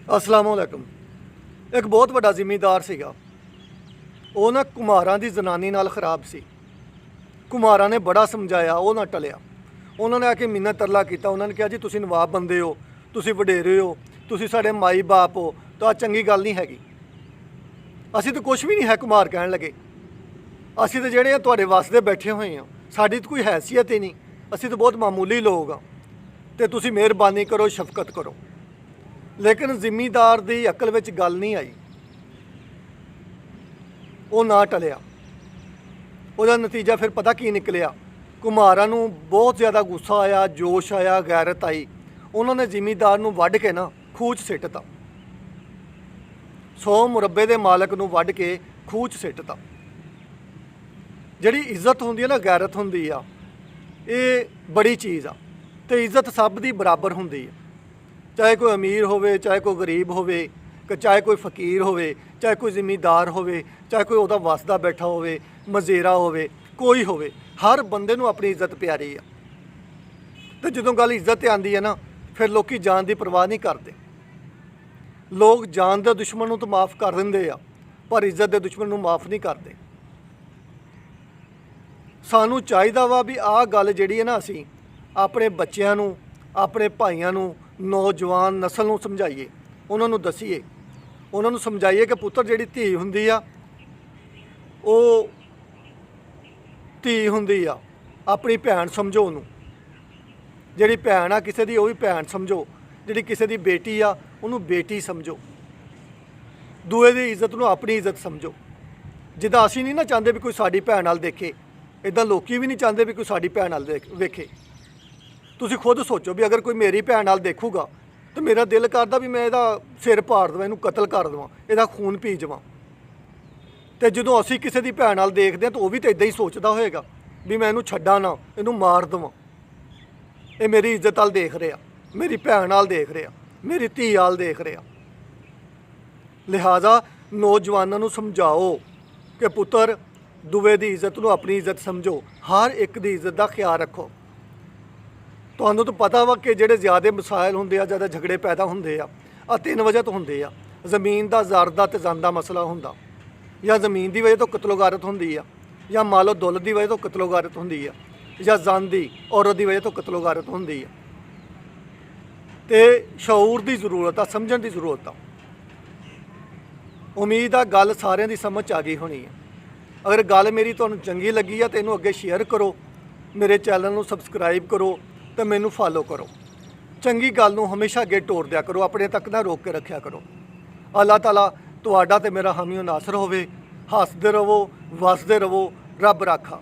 असलामुअलैकुम। एक बहुत बड़ा जिमीदार सीगा। ਉਹ ਨਾ ਕੁਮਾਰਾਂ ਦੀ ਜ਼ਨਾਨੀ ਨਾਲ ਖਰਾਬ ਸੀ। ਕੁਮਾਰਾਂ ਨੇ ਬੜਾ ਸਮਝਾਇਆ, ਉਹ ਨਾ ਟਲਿਆ। ਉਹਨਾਂ ਨੇ ਆ ਕੇ ਮਿੰਨਤ ਤਰਲਾ ਕੀਤਾ। ਉਹਨਾਂ ਨੇ ਕਿਹਾ ਜੀ ਤੁਸੀਂ ਨਵਾਬ ਬੰਦੇ ਹੋ, ਤੁਸੀਂ ਵਡੇਰੇ ਹੋ, ਤੁਸੀਂ ਸਾਡੇ ਮਾਈ ਬਾਪ ਹੋ, ਤਾਂ ਚੰਗੀ ਗੱਲ ਨਹੀਂ ਹੈਗੀ। ਅਸੀਂ ਤਾਂ ਕੁਝ ਵੀ ਨਹੀਂ ਹੈ, ਕੁਮਾਰ ਕਹਿਣ ਲੱਗੇ। ਅਸੀਂ ਤਾਂ ਜਿਹੜੇ ਆ ਤੁਹਾਡੇ ਵਾਸਤੇ ਬੈਠੇ ਹੋਏ ਹਾਂ, ਸਾਡੀ ਤਾਂ ਕੋਈ ਹੈਸੀਅਤ ਹੀ ਨਹੀਂ, ਅਸੀਂ ਤਾਂ ਬਹੁਤ ਮਾਮੂਲੀ ਲੋਕ ਹਾਂ, ਤੇ ਤੁਸੀਂ ਮਿਹਰਬਾਨੀ ਕਰੋ, ਸ਼ਫਕਤ ਕਰੋ। ਲੇਕਿਨ ਜ਼ਿਮੀਦਾਰ ਦੀ ਅਕਲ ਵਿੱਚ ਗੱਲ ਨਹੀਂ ਆਈ, ਉਹ ਨਾ ਟਲਿਆ। ਉਹਦਾ ਨਤੀਜਾ ਫਿਰ ਪਤਾ ਕੀ ਨਿਕਲਿਆ? ਕੁਮਾਰਾਂ ਨੂੰ ਬਹੁਤ ਜ਼ਿਆਦਾ ਗੁੱਸਾ ਆਇਆ, ਜੋਸ਼ ਆਇਆ, ਗੈਰਤ ਆਈ। ਉਹਨਾਂ ਨੇ ਜ਼ਿਮੀਦਾਰ ਨੂੰ ਵੱਢ ਕੇ ਨਾ ਖੂਹ 'ਚ ਸਿੱਟਤਾ। 100 ਮੁਰੱਬੇ ਦੇ ਮਾਲਕ ਨੂੰ ਵੱਢ ਕੇ ਖੂਹ 'ਚ ਸਿੱਟਤਾ। ਜਿਹੜੀ ਇੱਜ਼ਤ ਹੁੰਦੀ ਹੈ ਨਾ, ਗੈਰਤ ਹੁੰਦੀ ਆ, ਇਹ ਬੜੀ ਚੀਜ਼ ਆ। ਤੇ ਇੱਜ਼ਤ ਸਭ ਦੀ ਬਰਾਬਰ ਹੁੰਦੀ ਹੈ, ਚਾਹੇ ਕੋਈ ਅਮੀਰ ਹੋਵੇ, ਚਾਹੇ ਕੋਈ ਗਰੀਬ ਹੋਵੇ, ਚਾਹੇ ਕੋਈ ਫਕੀਰ ਹੋਵੇ, ਚਾਹੇ ਕੋਈ ਜ਼ਿਮੀਦਾਰ ਹੋਵੇ, ਚਾਹੇ ਕੋਈ ਉਹਦਾ ਵਸਦਾ ਬੈਠਾ ਹੋਵੇ, ਮਜ਼ੇਰਾ ਹੋਵੇ, ਕੋਈ ਹੋਵੇ, ਹਰ ਬੰਦੇ ਨੂੰ ਆਪਣੀ ਇੱਜ਼ਤ ਪਿਆਰੀ ਆ। ਤੇ ਜਦੋਂ ਗੱਲ ਇੱਜ਼ਤ 'ਤੇ ਆਉਂਦੀ ਹੈ ਨਾ, ਫਿਰ ਲੋਕੀ ਜਾਨ ਦੀ ਪਰਵਾਹ ਨਹੀਂ ਕਰਦੇ। ਲੋਕ ਜਾਨ ਦੇ ਦੁਸ਼ਮਣ ਨੂੰ ਤਾਂ ਮਾफ़ ਕਰ ਦਿੰਦੇ ਆ, ਪਰ ਇੱਜ਼ਤ ਦੇ ਦੁਸ਼ਮਣ ਨੂੰ ਮਾफ़ ਨਹੀਂ ਕਰਦੇ। ਸਾਨੂੰ ਚਾਹੀਦਾ ਵਾ ਵੀ ਆਹ ਗੱਲ ਜਿਹੜੀ ਹੈ ਨਾ, ਅਸੀਂ ਆਪਣੇ ਬੱਚਿਆਂ ਨੂੰ, ਆਪਣੇ ਭਾਈਆਂ ਨੂੰ, ਨੌਜਵਾਨ ਨਸਲ ਨੂੰ ਸਮਝਾਈਏ, ਉਹਨਾਂ ਨੂੰ ਦਸੀਏ, ਉਹਨਾਂ ਨੂੰ ਸਮਝਾਈਏ ਕਿ ਪੁੱਤਰ ਜਿਹੜੀ ਧੀ ਹੁੰਦੀ ਆ, ਉਹ ਧੀ ਹੁੰਦੀ ਆ, ਆਪਣੀ ਭੈਣ ਸਮਝੋ ਉਹਨੂੰ। ਜਿਹੜੀ ਭੈਣ ਆ ਕਿਸੇ ਦੀ, ਉਹ ਵੀ ਭੈਣ ਸਮਝੋ। ਜਿਹੜੀ ਕਿਸੇ ਦੀ ਬੇਟੀ ਆ, ਉਹਨੂੰ ਬੇਟੀ ਸਮਝੋ। ਦੂਏ ਦੀ ਇੱਜ਼ਤ ਨੂੰ ਆਪਣੀ ਇੱਜ਼ਤ ਸਮਝੋ। ਜਿੱਦਾਂ ਅਸੀਂ ਨਹੀਂ ਨਾ ਚਾਹੁੰਦੇ ਵੀ ਕੋਈ ਸਾਡੀ ਭੈਣ ਨਾਲ ਦੇਖੇ, ਇੱਦਾਂ ਲੋਕੀ ਵੀ ਨਹੀਂ ਚਾਹੁੰਦੇ ਵੀ ਕੋਈ ਸਾਡੀ ਭੈਣ ਨਾਲ ਵੇਖੇ। ਤੁਸੀਂ ਖੁਦ ਸੋਚੋ ਵੀ ਅਗਰ ਕੋਈ ਮੇਰੀ ਭੈਣ ਨਾਲ ਦੇਖੂਗਾ ਤਾਂ ਮੇਰਾ ਦਿਲ ਕਰਦਾ ਵੀ ਮੈਂ ਇਹਦਾ ਸਿਰ ਪਾੜ ਦੇਵਾਂ, ਇਹਨੂੰ ਕਤਲ ਕਰ ਦੇਵਾਂ, ਇਹਦਾ ਖੂਨ ਪੀ ਜਾਵਾਂ। ਅਤੇ ਜਦੋਂ ਅਸੀਂ ਕਿਸੇ ਦੀ ਭੈਣ ਨਾਲ ਦੇਖਦੇ ਹਾਂ ਤਾਂ ਉਹ ਵੀ ਤਾਂ ਇੱਦਾਂ ਹੀ ਸੋਚਦਾ ਹੋਏਗਾ ਵੀ ਮੈਂ ਇਹਨੂੰ ਛੱਡਾਂ ਨਾ, ਇਹਨੂੰ ਮਾਰ ਦੇਵਾਂ। ਇਹ ਮੇਰੀ ਇੱਜ਼ਤ ਵੱਲ ਦੇਖ ਰਿਹਾ, ਮੇਰੀ ਭੈਣ ਨਾਲ ਦੇਖ ਰਿਹਾ, ਮੇਰੀ ਧੀ ਵੱਲ ਦੇਖ ਰਿਹਾ। ਲਿਹਾਜ਼ਾ ਨੌਜਵਾਨਾਂ ਨੂੰ ਸਮਝਾਓ ਕਿ ਪੁੱਤਰ ਦੂਏ ਦੀ ਇੱਜ਼ਤ ਨੂੰ ਆਪਣੀ ਇੱਜ਼ਤ ਸਮਝੋ, ਹਰ ਇੱਕ ਦੀ ਇੱਜ਼ਤ ਦਾ ਖਿਆਲ ਰੱਖੋ। ਤੁਹਾਨੂੰ ਤਾਂ ਪਤਾ ਵਾ ਕਿ ਜਿਹੜੇ ਜ਼ਿਆਦਾ ਮਸਾਇਲ ਹੁੰਦੇ ਆ, ਜ਼ਿਆਦਾ ਝਗੜੇ ਪੈਦਾ ਹੁੰਦੇ ਆ, ਆਹ 3 ਵਜ੍ਹਾ ਤੋਂ ਹੁੰਦੇ ਆ। ਜ਼ਮੀਨ ਦਾ, ਜ਼ਰ ਦਾ ਤੇ ਜਾਨ ਦਾ ਮਸਲਾ ਹੁੰਦਾ, ਜਾਂ ਜ਼ਮੀਨ ਦੀ ਵਜ੍ਹਾ ਤੋਂ ਕਤਲੋਗਾਰਤ ਹੁੰਦੀ ਆ, ਜਾਂ ਮਾਲੋ ਦੌਲਤ ਦੀ ਵਜ੍ਹਾ ਤੋਂ ਕਤਲੋਗਾਰਤ ਹੁੰਦੀ ਆ, ਜਾਂ ਜਾਨ ਦੀ, ਔਰਤ ਦੀ ਵਜ੍ਹਾ ਤੋਂ ਕਤਲੋਗਾਰਤ ਹੁੰਦੀ ਆ। ਤੇ ਸ਼ਊਰ ਦੀ ਜ਼ਰੂਰਤ ਆ, ਸਮਝਣ ਦੀ ਜ਼ਰੂਰਤ ਆ। ਉਮੀਦ ਆ ਗੱਲ ਸਾਰਿਆਂ ਦੀ ਸਮਝ 'ਚ ਆ ਗਈ ਹੋਣੀ ਆ। ਅਗਰ ਗੱਲ ਮੇਰੀ ਤੁਹਾਨੂੰ ਚੰਗੀ ਲੱਗੀ ਆ ਤਾਂ ਇਹਨੂੰ ਅੱਗੇ ਸ਼ੇਅਰ ਕਰੋ, ਮੇਰੇ ਚੈਨਲ ਨੂੰ ਸਬਸਕ੍ਰਾਈਬ ਕਰੋ ਤੇ ਮੈਨੂੰ ਫਾਲੋ ਕਰੋ। ਚੰਗੀ ਗੱਲ ਨੂੰ ਹਮੇਸ਼ਾ ਅੱਗੇ ਤੋਰ ਦਿਆ ਕਰੋ, ਆਪਣੇ ਤੱਕ ਨਾ ਰੋਕ ਕੇ ਰੱਖਿਆ ਕਰੋ। ਅੱਲਾਹ ਤਾਲਾ ਤੁਹਾਡਾ ਤੇ ਮੇਰਾ ਹਾਮੀ ਨਾਸਰ ਹੋਵੇ। ਹੱਸਦੇ ਰਹੋ, ਵਸਦੇ ਰਹੋ, ਰੱਬ ਰਾਖਾ।